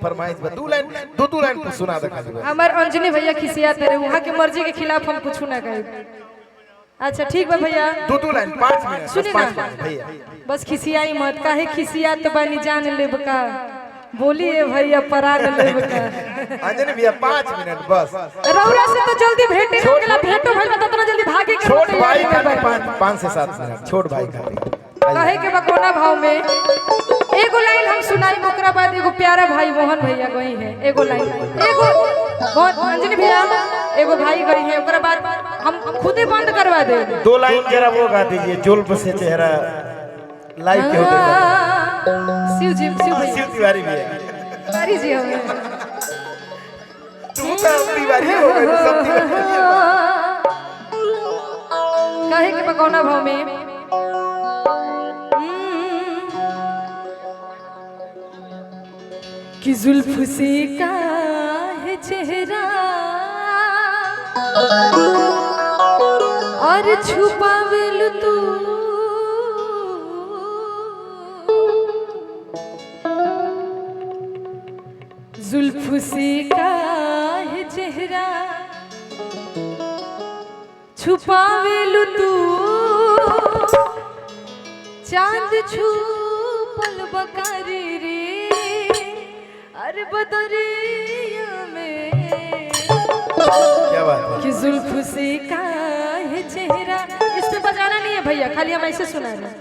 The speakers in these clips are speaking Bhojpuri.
फरमाइश बा दो लाइन कुछ सुना दे खाली हमार अंजनी भैया खिसिया तेरे वहां के मर्जी के खिलाफ हम कुछ ना कहे। अच्छा ठीक बा भैया दो लाइन 5 मिनट सुनी ना भैया बस खिसियाई मत काहे खिसिया तो बानी जान लेब का बोलिए भैया पराग लेब का अंजनी भैया 5 मिनट बस रौरा से तो जल्दी भेटे ना गेला भेटो भइल बा तना जल्दी भागे के छोट भाई का 5 से 7 मिनट छोट भाई का कहे के बा कोना भाव में एगो लाइन हम सुनाई ओकरा बाद एगो प्यारा भाई मोहन भैया गई है एगो लाइन एगो अंजनी भैया एगो भाई गई है ओकरा बाद हम खुदे बंद करवा दे 2 लाइन जरा वो गा दीजिए जुल्फ से चेहरा लाइव के होते शिव भैया शिव तिवारी भी है सारी जी हमें तू तो तिवारी हो गई सब तिवारी कहे के बा कोना भाव में कि जुल्फ से का है चेहरा और छुपावेल तू जुल्फ से का है चेहरा छुपावेल तू चांद छुपल बकारी रे अरे बदरिया में क्या बात है कि जुल्फ से का है चेहरा इसमें बजाना नहीं है भैया खाली हम ऐसे सुना रहे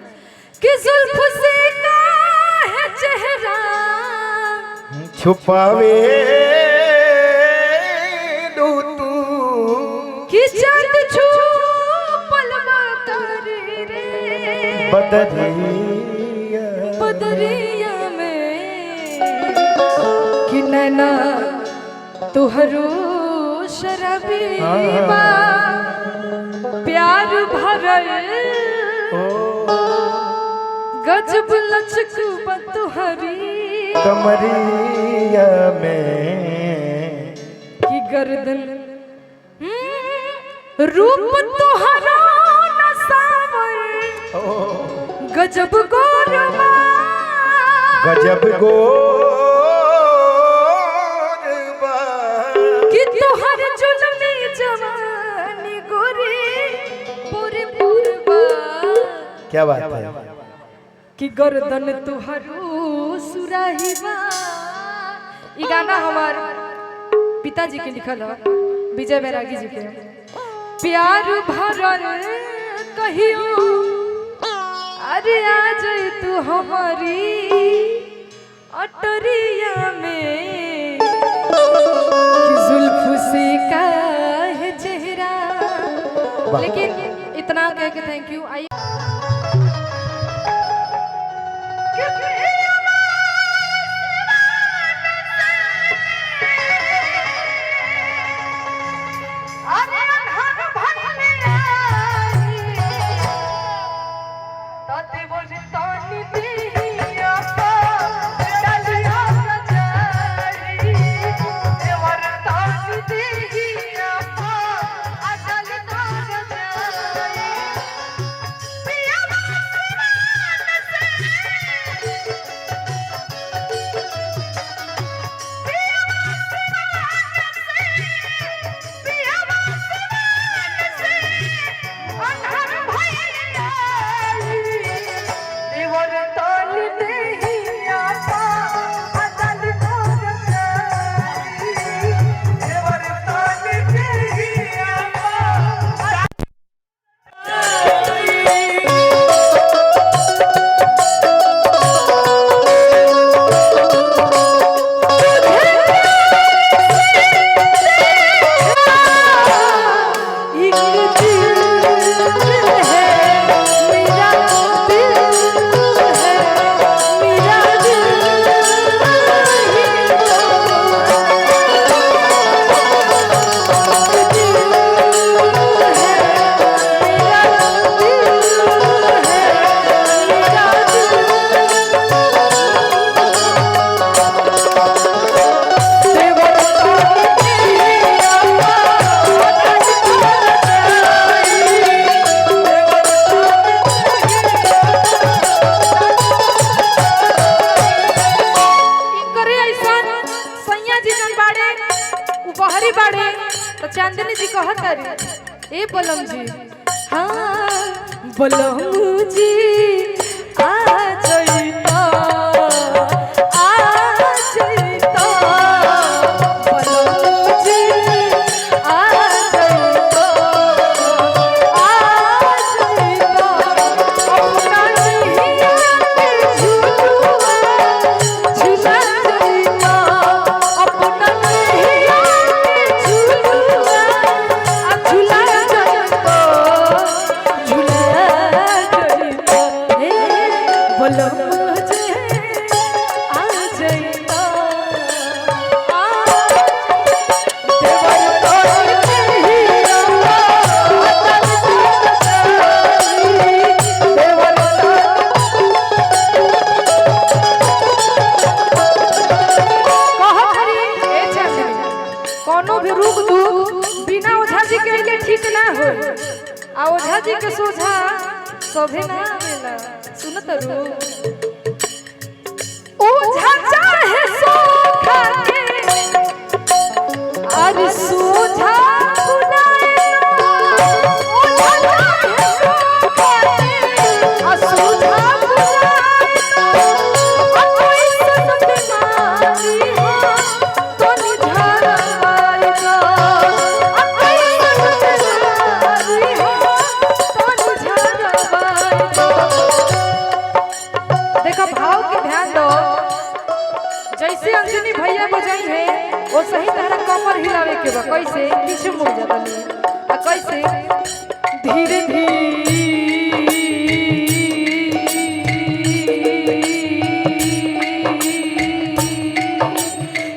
कि जुल्फ से का है चेहरा छुपावे दो तू कि चांद छुपल बकारी रे बदरिया में कि नैना तुहरो शराबी बा प्यार भरल गजब लचक तुहरी कमरिया में की गर्दन रूप तुहरा नसावर गजब गोरमा गजब गोरबा कि तुहर जुल्मी जवानी गोरी पूरे पूरबा क्या बात है कि गर्दन तुहरो सुराहीबा ई गाना हमार पिताजी के लिखल है विजय बैरागी जी के प्यार भरल कहियो अरे आ जाई तू हमारी अटरिया में कि जुल्फ से का है चेहरा लेकिन इतना कह के थैंक यू आई जी जन बाड़े उ बहरी बाड़े तो चांदनी जी कहत रे ए बलम जी हाँ बलम जी आ जइता आ ओझा जी के सोझा सभे ना आवेला सुनत रो ओझा चाहे सोखा के अरे सोझा बुलाए ओझा चाहे सोखा के आ सोझा बुलाए आ कोई सन बीमारी हो तो निझार आएगा आ कोई सन बीमारी हो देखो भाव के ध्यान दो जैसे अंजनी भैया बजाई है वो सही तरह कमर हिलावे के बा कैसे पीछे मुड़ जाता आ कैसे धीरे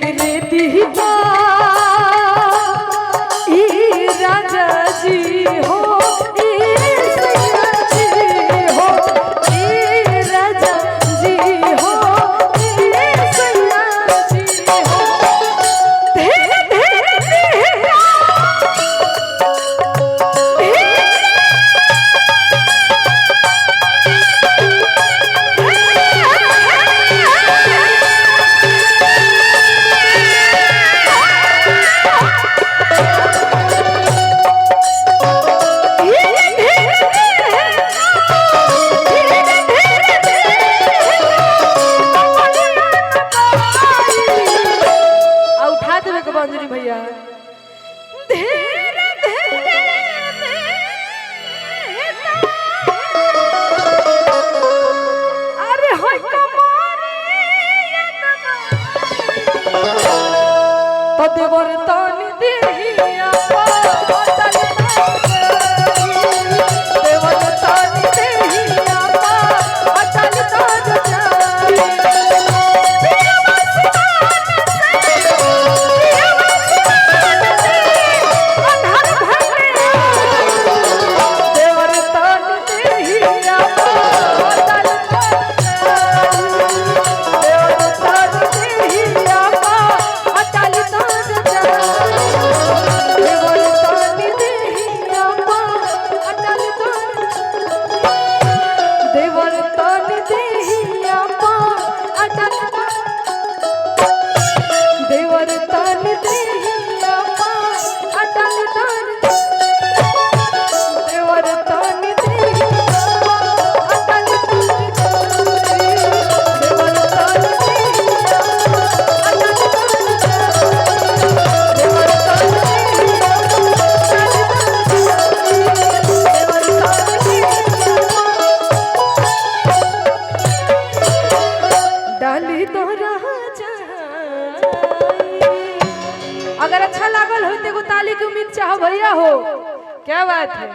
धीरे दीपा ई राजा जी हो अंजनी भैया धीरे धीरे अरे होय तो देवर तानी देहिया देवर तानी देहिया अचल ताज अगर अच्छा लागल हो तो ताली की उम्मीद चाहो भैया हो क्या बात है।